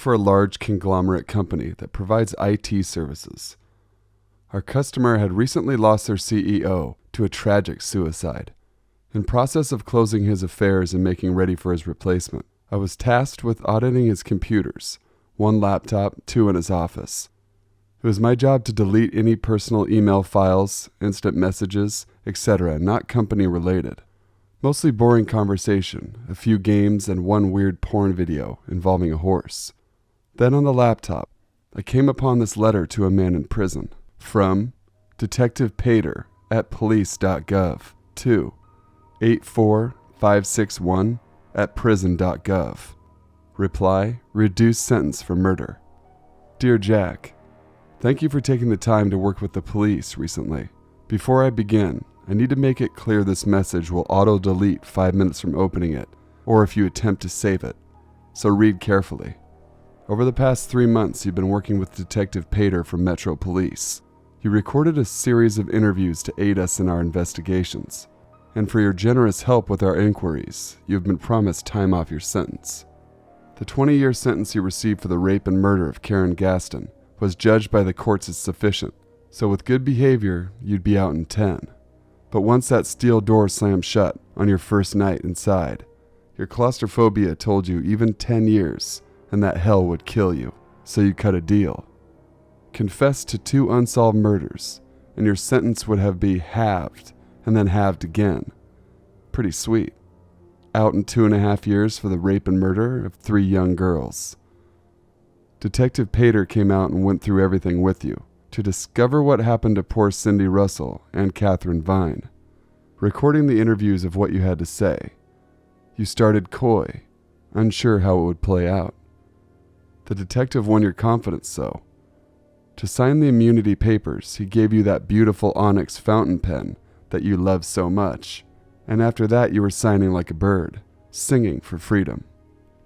for a large conglomerate company that provides IT services. Our customer had recently lost their CEO to a tragic suicide. In process of closing his affairs and making ready for his replacement, I was tasked with auditing his computers, 1 laptop, 2 in his office. It was my job to delete any personal email files, instant messages, etc., not company related. Mostly boring conversation, a few games, and 1 weird porn video involving a horse. Then on the laptop, I came upon this letter to a man in prison. From Detective Pater at police.gov to 84561 at prison.gov. Reply, reduced sentence for murder. Dear Jack, thank you for taking the time to work with the police recently. Before I begin, I need to make it clear this message will auto-delete 5 minutes from opening it, or if you attempt to save it, so read carefully. Over the past 3 months, you've been working with Detective Pater from Metro Police. You recorded a series of interviews to aid us in our investigations, and for your generous help with our inquiries, you have been promised time off your sentence. The 20-year sentence you received for the rape and murder of Karen Gaston was judged by the courts as sufficient, so with good behavior, you'd be out in 10. But once that steel door slammed shut on your first night inside, your claustrophobia told you even 10 years and that hell would kill you, so you cut a deal. Confess to 2 unsolved murders, and your sentence would have been halved and then halved again. Pretty sweet. Out in 2.5 years for the rape and murder of 3 young girls. Detective Pater came out and went through everything with you to discover what happened to poor Cindy Russell and Catherine Vine. Recording the interviews of what you had to say, you started coy, unsure how it would play out. The detective won your confidence, though. To sign the immunity papers, he gave you that beautiful onyx fountain pen that you love so much, and after that you were signing like a bird, singing for freedom.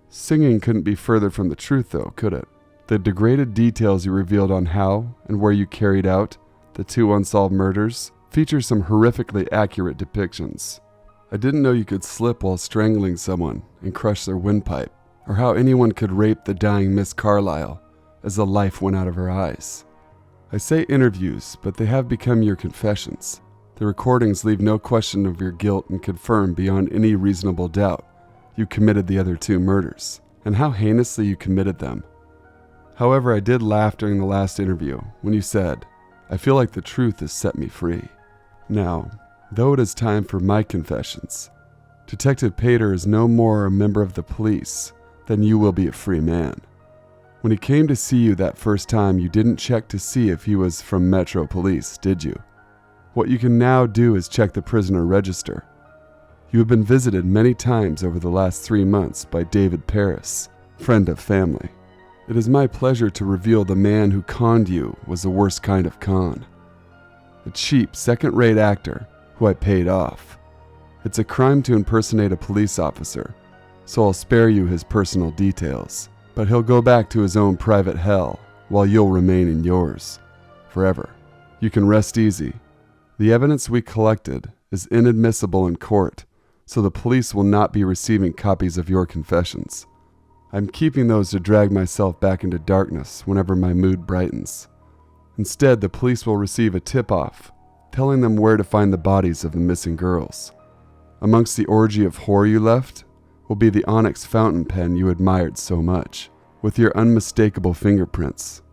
Singing couldn't be further from the truth, though, could it? The degraded details you revealed on how and where you carried out the 2 unsolved murders feature some horrifically accurate depictions. I didn't know you could slip while strangling someone and crush their windpipe, or how anyone could rape the dying Miss Carlyle as the life went out of her eyes. I say interviews, but they have become your confessions. The recordings leave no question of your guilt and confirm beyond any reasonable doubt you committed the other 2 murders, and how heinously you committed them. However, I did laugh during the last interview when you said, "I feel like the truth has set me free." Now, though it is time for my confessions, Detective Pater is no more a member of the police than you will be a free man. When he came to see you that first time, you didn't check to see if he was from Metro Police, did you? What you can now do is check the prisoner register. You have been visited many times over the last 3 months by David Paris, friend of family. It is my pleasure to reveal the man who conned you was the worst kind of con. A cheap, second-rate actor who I paid off. It's a crime to impersonate a police officer, so I'll spare you his personal details. But he'll go back to his own private hell while you'll remain in yours. Forever. You can rest easy. The evidence we collected is inadmissible in court, so the police will not be receiving copies of your confessions. I'm keeping those to drag myself back into darkness whenever my mood brightens. Instead, the police will receive a tip-off, telling them where to find the bodies of the missing girls. Amongst the orgy of horror you left will be the onyx fountain pen you admired so much, with your unmistakable fingerprints.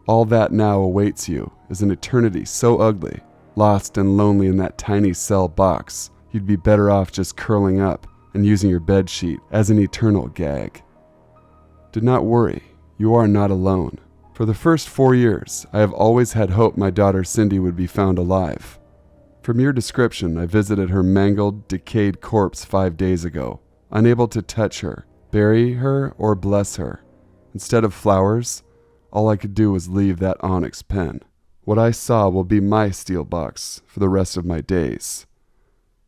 All that now awaits you is an eternity so ugly, lost and lonely in that tiny cell box, you'd be better off just curling up and using your bed sheet as an eternal gag. Do not worry, you are not alone. For the first 4 years, I have always had hope my daughter Cindy would be found alive. From your description, I visited her mangled, decayed corpse 5 days ago, unable to touch her, bury her, or bless her. Instead of flowers, all I could do was leave that onyx pen. What I saw will be my steel box for the rest of my days.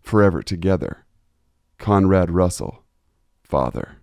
Forever together. Conrad Russell, Father.